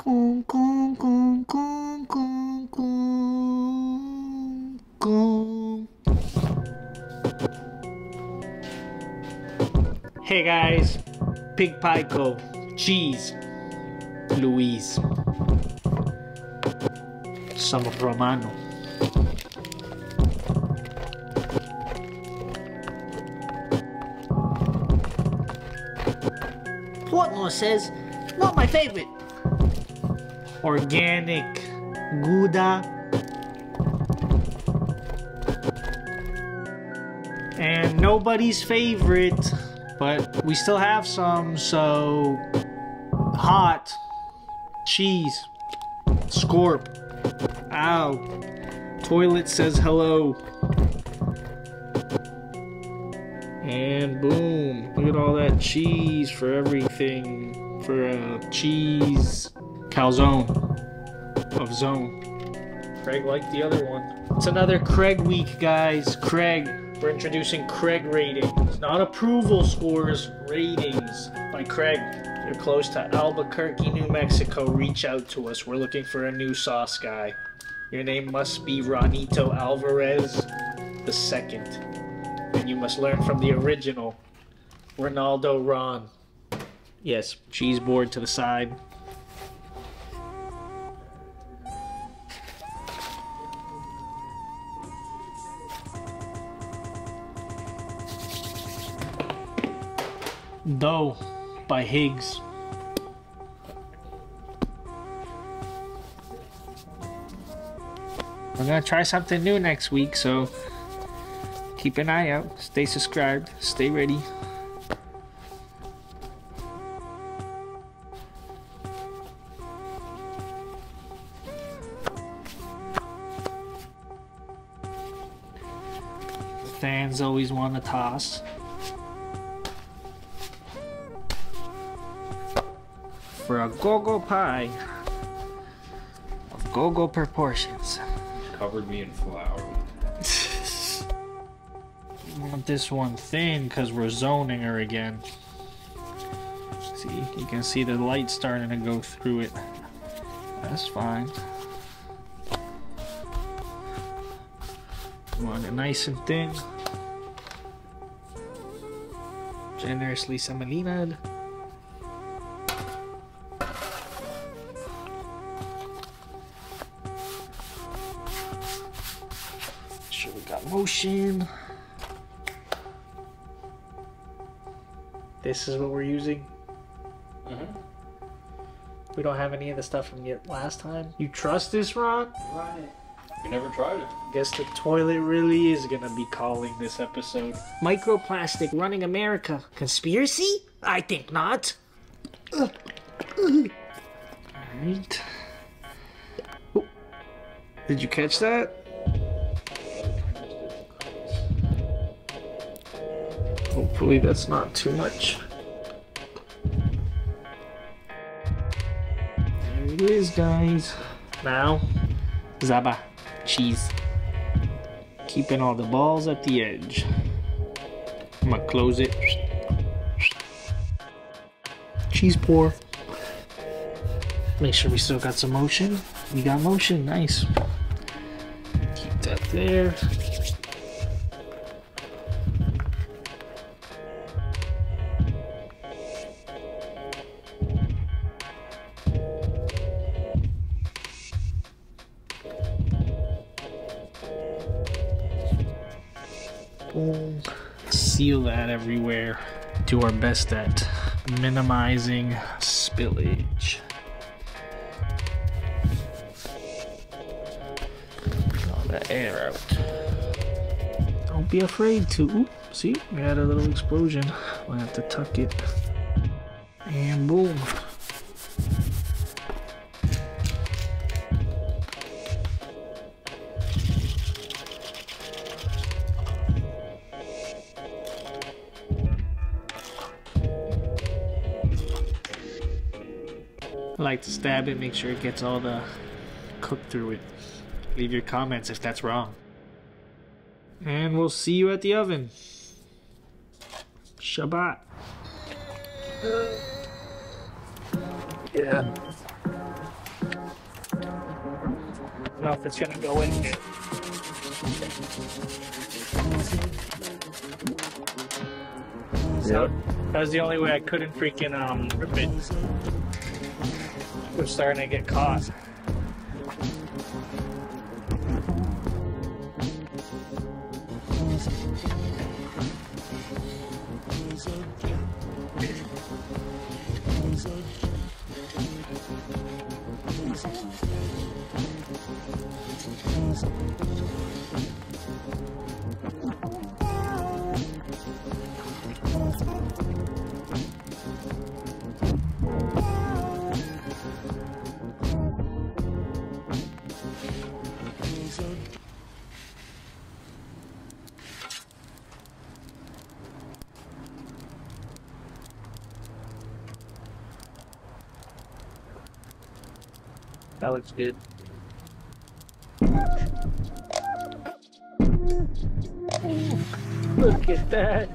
Con, con, con, con, con, con, con. Hey guys, Pig Pico, cheese, Louise, some Romano. Portmore says, not my favorite. Organic Gouda. And nobody's favorite, but we still have some, so hot cheese. Scorp. Ow. Toilet says hello. And boom. Look at all that cheese for everything. For cheese. Calzone. Of zone. Craig liked the other one. It's another Craig week, guys. Craig. We're introducing Craig ratings. Not approval scores, ratings by Craig. If you're close to Albuquerque, New Mexico, reach out to us. We're looking for a new sauce guy. Your name must be Ronito Alvarez II. And you must learn from the original, Ronaldo Ron. Yes, cheese board to the side. Dough by Higgs. We're gonna try something new next week, so keep an eye out. Stay subscribed. Stay ready. Fans always want to toss. For a go-go pie of go-go proportions. Covered me in flour. I want this one thin because we're zoning her again. See, you can see the light starting to go through it. That's fine. Want it nice and thin. Generously semolinaed. Sure we got motion. This is what we're using. We don't have any of the stuff from last time. You trust this, Ron? Run it. You never tried it. Guess the toilet really is gonna be calling this episode. Microplastic running America. Conspiracy? I think not. Alright. Oh. Did you catch that? Hopefully that's not too much. There it is, guys. Now, Zaba. Cheese. Keeping all the balls at the edge. I'm gonna close it. Cheese pour. Make sure we still got some motion. We got motion, nice. Keep that there. Boom. Seal that everywhere. Do our best at minimizing spillage. All that air out. Don't be afraid to. Oop, see, we had a little explosion. We'll have to tuck it. And boom. I like to stab it, make sure it gets all the cooked through it. Leave your comments if that's wrong. And we'll see you at the oven. Shabbat. Yeah. don't know if it's gonna go in here. So that was the only way I couldn't freaking rip it. We're starting to get caught. That looks good. Look at that.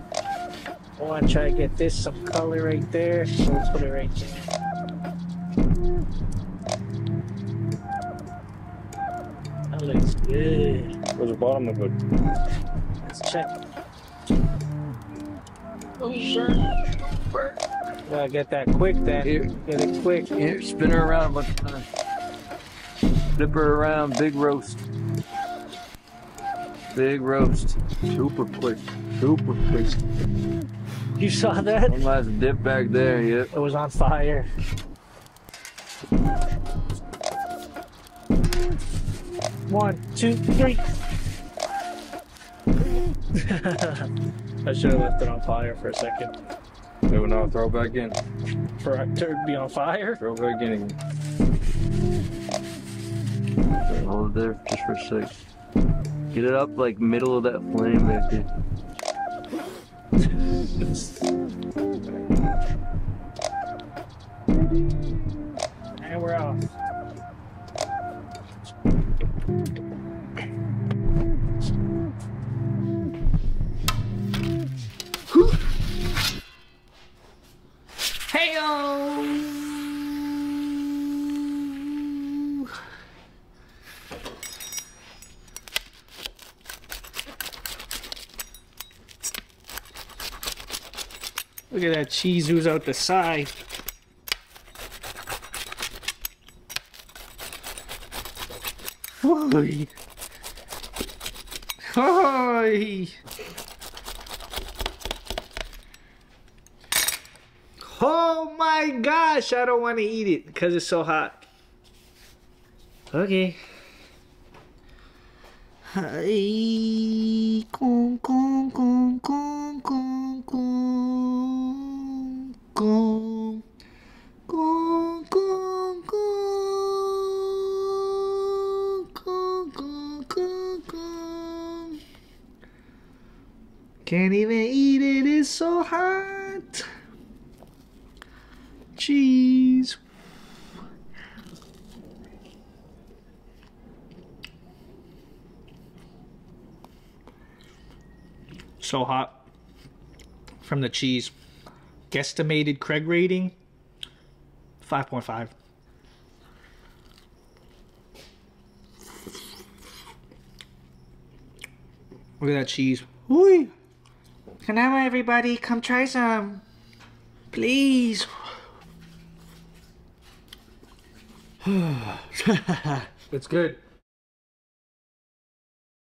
I want to try to get this some color right there. So let's put it right there. That looks good. Where's the bottom of it? Let's check. Oh, sure. Gotta get that quick then. Here. Get it quick. Here, spin her around a bunch of times. Flip her around, big roast. Big roast. Super quick. Super quick. You saw that? One last dip back there, yep. It was on fire. One, two, three. I should have left it on fire for a second. They will now throw back in. For it to be on fire? Throw back in again. Hold it there just for a sec. Get it up like middle of that flame back there. And we're off. Hey-o! Look at that cheese ooze out the side. Holy. Holy. Oh my gosh, I don't want to eat it because it's so hot. Okay. Hi. Con, con, con, con, con, con, con, con, con, con, con, con, con. Can't even eat it, it's so hot. Cheese. So hot from the cheese. Guesstimated Craig rating 5.5. Look at that cheese. Ooh. Come on, everybody, come try some. Please. It's good.